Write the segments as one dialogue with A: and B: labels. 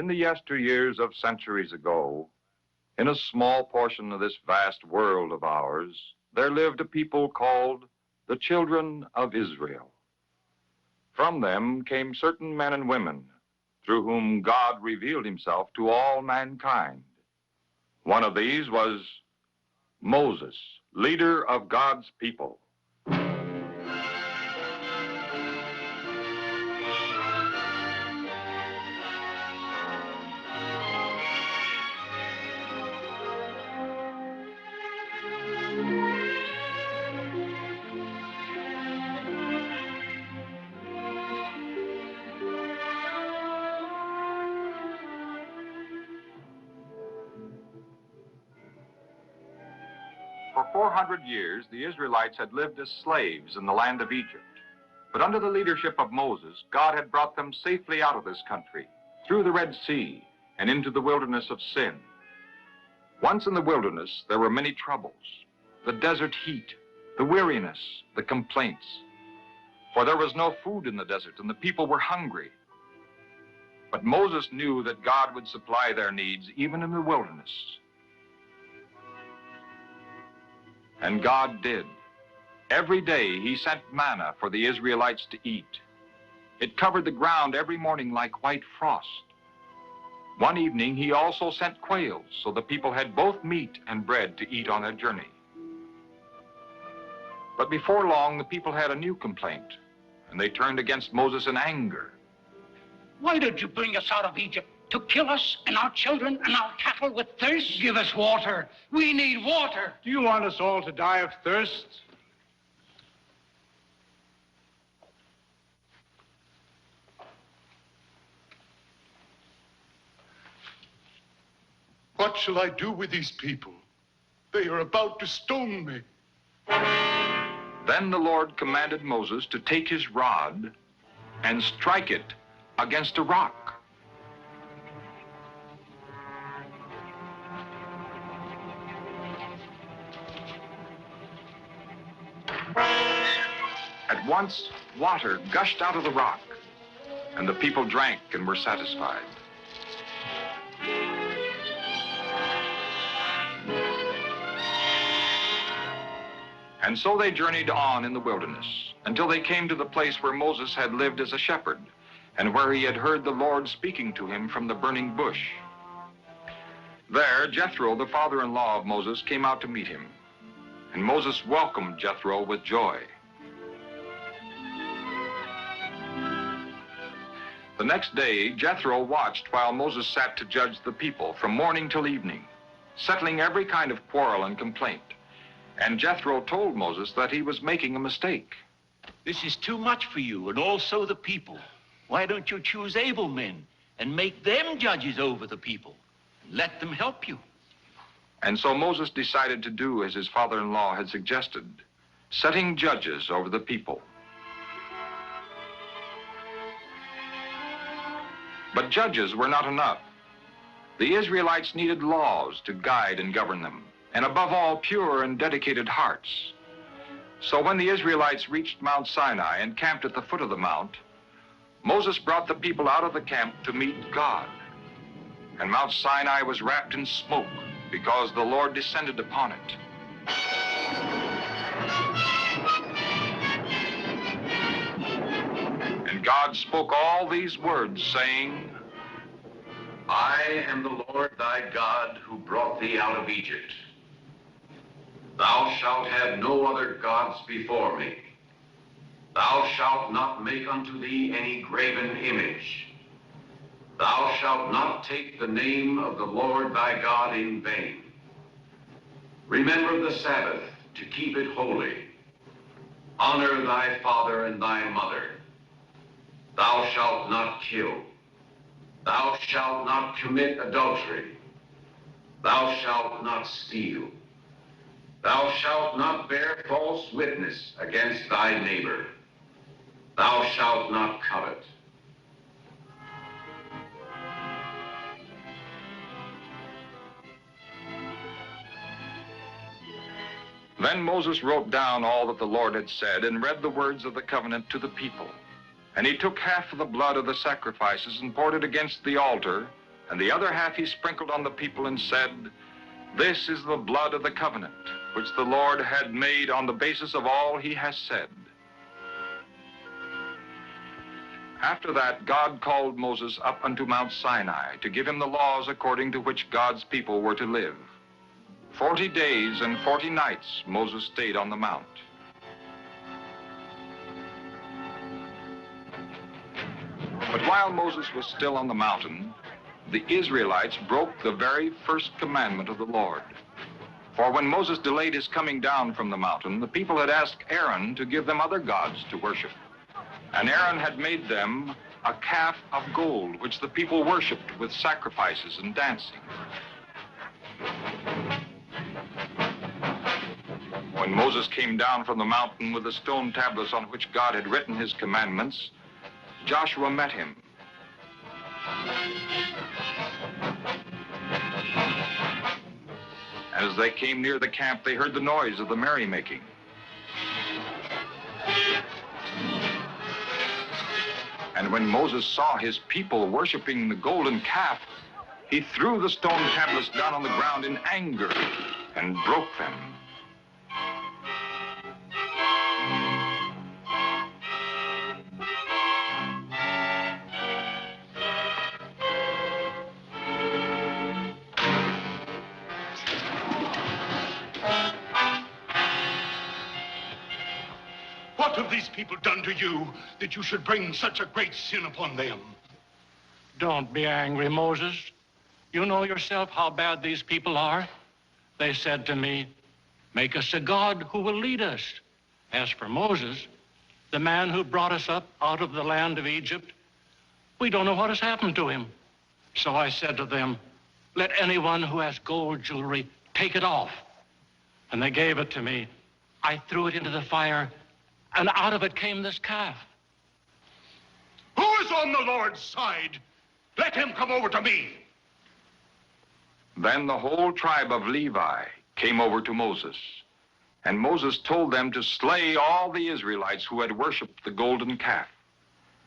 A: In the yesteryears of centuries ago, in a small portion of this vast world of ours, there lived a people called the children of Israel. From them came certain men and women through whom God revealed himself to all mankind. One of these was Moses, leader of God's people. For 400 years, the Israelites had lived as slaves in the land of Egypt. But under the leadership of Moses, God had brought them safely out of this country, through the Red Sea, and into the wilderness of sin. Once in the wilderness, there were many troubles: the desert heat, the weariness, the complaints. For there was no food in the desert, and the people were hungry. But Moses knew that God would supply their needs even in the wilderness. And God did. Every day he sent manna for the Israelites to eat. It covered the ground every morning like white frost. One evening he also sent quails, so the people had both meat and bread to eat on their journey. But before long the people had a new complaint, and they turned against Moses in anger.
B: Why did you bring us out of Egypt? To kill us and our children and our cattle with thirst?
C: Give us water. We need water.
D: Do you want us all to die of thirst?
E: What shall I do with these people? They are about to stone me.
A: Then the Lord commanded Moses to take his rod and strike it against a rock. At once, water gushed out of the rock, and the people drank and were satisfied. And so they journeyed on in the wilderness until they came to the place where Moses had lived as a shepherd and where he had heard the Lord speaking to him from the burning bush. There, Jethro, the father-in-law of Moses, came out to meet him, and Moses welcomed Jethro with joy. The next day, Jethro watched while Moses sat to judge the people from morning till evening, settling every kind of quarrel and complaint. And Jethro told Moses that he was making a mistake.
F: This is too much for you and also the people. Why don't you choose able men and make them judges over the people? Let them help you.
A: And so Moses decided to do as his father-in-law had suggested, setting judges over the people. But judges were not enough. The Israelites needed laws to guide and govern them, and above all, pure and dedicated hearts. So when the Israelites reached Mount Sinai and camped at the foot of the mount, Moses brought the people out of the camp to meet God. And Mount Sinai was wrapped in smoke because the Lord descended upon it. And God spoke all these words, saying,
G: I am the Lord thy God who brought thee out of Egypt. Thou shalt have no other gods before me. Thou shalt not make unto thee any graven image. Thou shalt not take the name of the Lord thy God in vain. Remember the Sabbath to keep it holy. Honor thy father and thy mother. Thou shalt not kill. Thou shalt not commit adultery. Thou shalt not steal. Thou shalt not bear false witness against thy neighbor. Thou shalt not covet.
A: Then Moses wrote down all that the Lord had said and read the words of the covenant to the people. And he took half of the blood of the sacrifices and poured it against the altar and the other half he sprinkled on the people and said, "This is the blood of the covenant, which the Lord had made on the basis of all he has said." After that, God called Moses up unto Mount Sinai to give him the laws according to which God's people were to live. 40 days and 40 nights Moses stayed on the mount. But while Moses was still on the mountain, the Israelites broke the very first commandment of the Lord. For when Moses delayed his coming down from the mountain, the people had asked Aaron to give them other gods to worship. And Aaron had made them a calf of gold, which the people worshiped with sacrifices and dancing. When Moses came down from the mountain with the stone tablets on which God had written his commandments, Joshua met him. As they came near the camp, they heard the noise of the merrymaking. And when Moses saw his people worshiping the golden calf, he threw the stone tablets down on the ground in anger and broke them.
E: What have these people done to you that you should bring such a great sin upon them?
C: Don't be angry, Moses. You know yourself how bad these people are. They said to me, "Make us a God who will lead us." As for Moses, the man who brought us up out of the land of Egypt, we don't know what has happened to him. So I said to them, "Let anyone who has gold jewelry take it off." And they gave it to me. I threw it into the fire, and out of it came this calf.
E: Who is on the Lord's side? Let him come over to me.
A: Then the whole tribe of Levi came over to Moses, and Moses told them to slay all the Israelites who had worshipped the golden calf.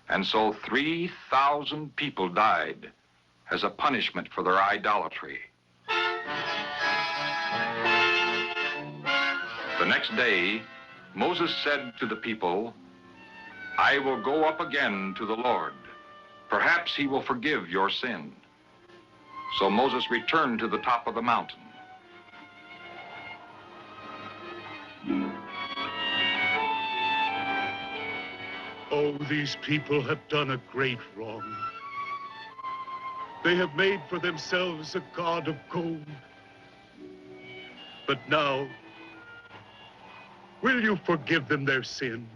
A: And so 3,000 people died as a punishment for their idolatry. The next day, Moses said to the people, "I will go up again to the Lord. Perhaps he will forgive your sin." So Moses returned to the top of the mountain.
E: Oh, these people have done a great wrong. They have made for themselves a god of gold. But now, will you forgive them their sin?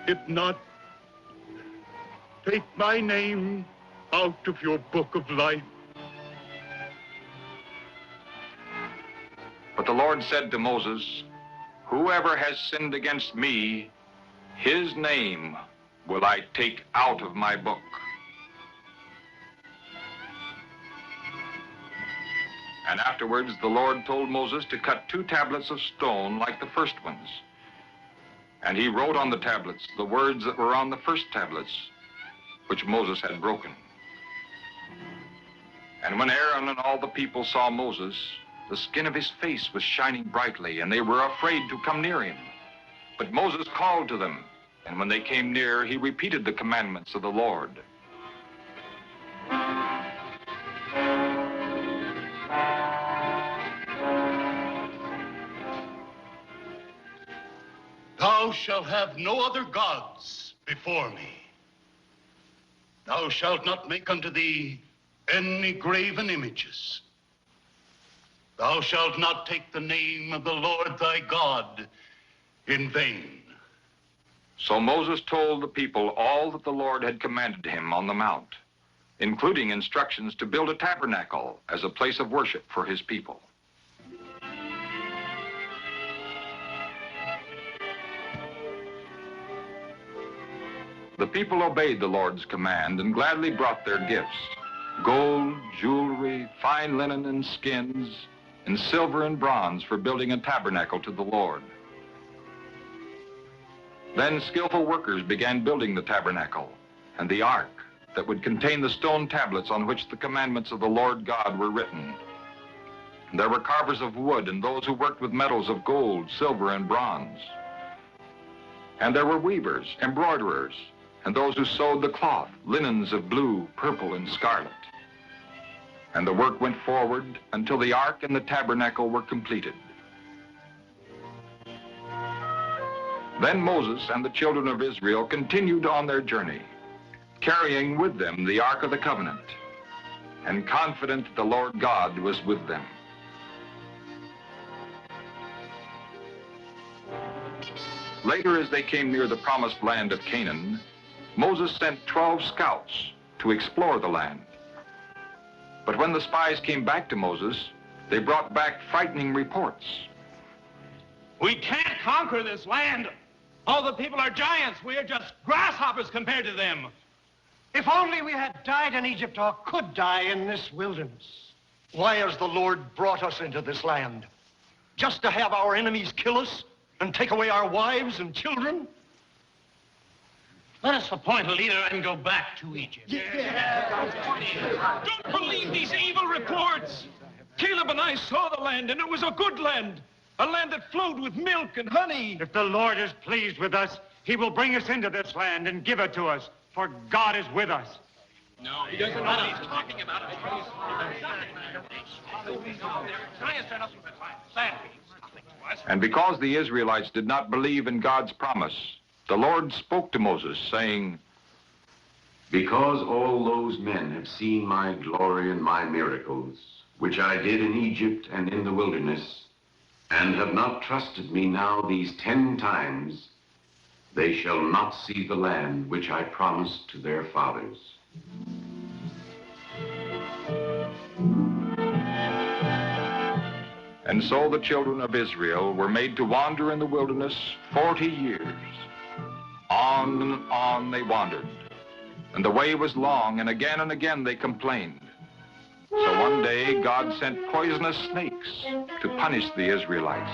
E: If not, take my name out of your book of life.
A: But the Lord said to Moses, "Whoever has sinned against me, his name will I take out of my book." And afterwards, the Lord told Moses to cut 2 tablets of stone like the first ones. And he wrote on the tablets the words that were on the first tablets, which Moses had broken. And when Aaron and all the people saw Moses, the skin of his face was shining brightly, and they were afraid to come near him. But Moses called to them, and when they came near, he repeated the commandments of the Lord.
E: Thou shalt have no other gods before me. Thou shalt not make unto thee any graven images. Thou shalt not take the name of the Lord thy God in vain.
A: So Moses told the people all that the Lord had commanded him on the mount, including instructions to build a tabernacle as a place of worship for his people. The people obeyed the Lord's command and gladly brought their gifts: gold, jewelry, fine linen and skins, and silver and bronze for building a tabernacle to the Lord. Then skillful workers began building the tabernacle and the ark that would contain the stone tablets on which the commandments of the Lord God were written. There were carvers of wood and those who worked with metals of gold, silver, and bronze. And there were weavers, embroiderers, and those who sewed the cloth, linens of blue, purple, and scarlet. And the work went forward until the ark and the tabernacle were completed. Then Moses and the children of Israel continued on their journey, carrying with them the Ark of the Covenant, and confident that the Lord God was with them. Later, as they came near the promised land of Canaan, Moses sent 12 scouts to explore the land. But when the spies came back to Moses, they brought back frightening reports.
D: We can't conquer this land. All the people are giants. We are just grasshoppers compared to them.
H: If only we had died in Egypt or could die in this wilderness.
I: Why has the Lord brought us into this land? Just to have our enemies kill us and take away our wives and children?
B: Let us appoint a leader and go back to Egypt.
D: Don't believe these evil reports. Caleb and I saw the land, and it was a good land. A land that flowed with milk and honey.
J: If the Lord is pleased with us, he will bring us into this land and give it to us, for God is with us.
D: No, he doesn't know what he's talking about.
A: And because the Israelites did not believe in God's promise, the Lord spoke to Moses, saying,
G: Because all those men have seen my glory and my miracles, which I did in Egypt and in the wilderness, and have not trusted me now these 10 times, they shall not see the land which I promised to their fathers.
A: And so the children of Israel were made to wander in the wilderness 40 years. On and on they wandered, and the way was long, and again they complained. So one day God sent poisonous snakes to punish the Israelites.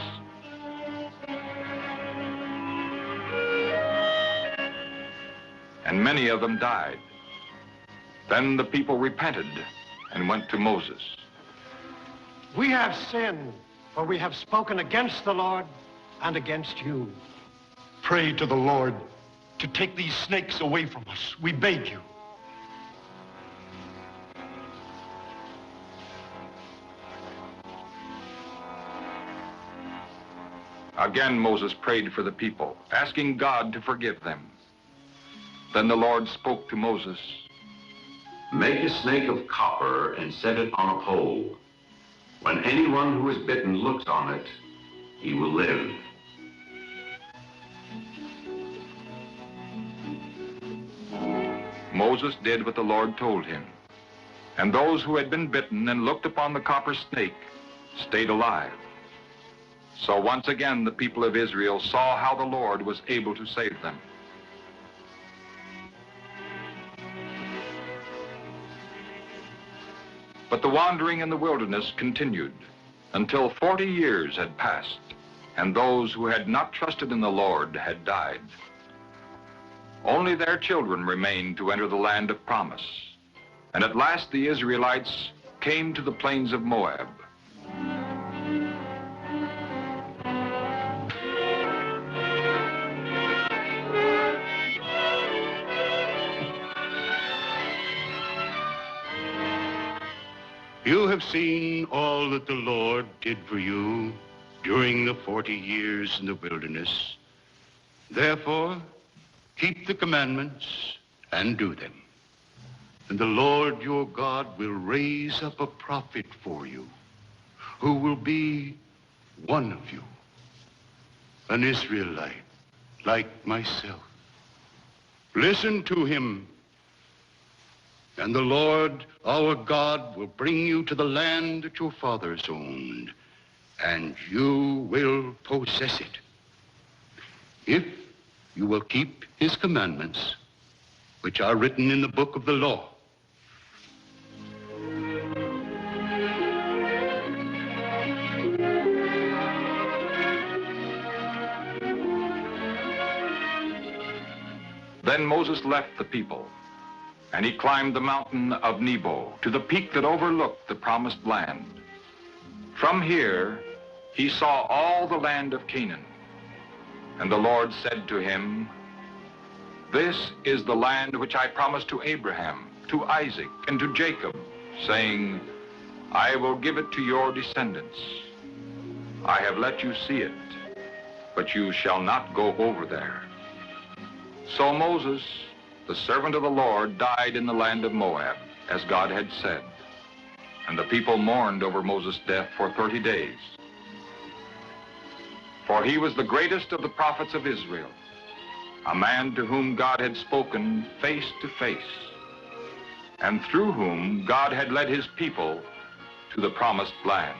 A: And many of them died. Then the people repented and went to Moses.
H: We have sinned, for we have spoken against the Lord and against you.
I: Pray to the Lord to take these snakes away from us, we beg you.
A: Again Moses prayed for the people, asking God to forgive them. Then the Lord spoke to Moses.
G: Make a snake of copper and set it on a pole. When anyone who is bitten looks on it, he will live.
A: Moses did what the Lord told him, and those who had been bitten and looked upon the copper snake stayed alive. So once again the people of Israel saw how the Lord was able to save them. But the wandering in the wilderness continued until 40 years had passed, and those who had not trusted in the Lord had died. Only their children remained to enter the land of promise. And at last the Israelites came to the plains of Moab.
E: You have seen all that the Lord did for you during the 40 years in the wilderness. Therefore, keep the commandments and do them. And the Lord your God will raise up a prophet for you, who will be one of you, an Israelite like myself. Listen to him, and the Lord our God will bring you to the land that your fathers owned, and you will possess it, if you will keep his commandments, which are written in the book of the law.
A: Then Moses left the people and he climbed the mountain of Nebo to the peak that overlooked the promised land. From here, he saw all the land of Canaan. And the Lord said to him, "This is the land which I promised to Abraham, to Isaac, and to Jacob, saying, I will give it to your descendants. I have let you see it, but you shall not go over there." So Moses, the servant of the Lord, died in the land of Moab, as God had said. And the people mourned over Moses' death for 30 days. For he was the greatest of the prophets of Israel, a man to whom God had spoken face to face, and through whom God had led his people to the promised land.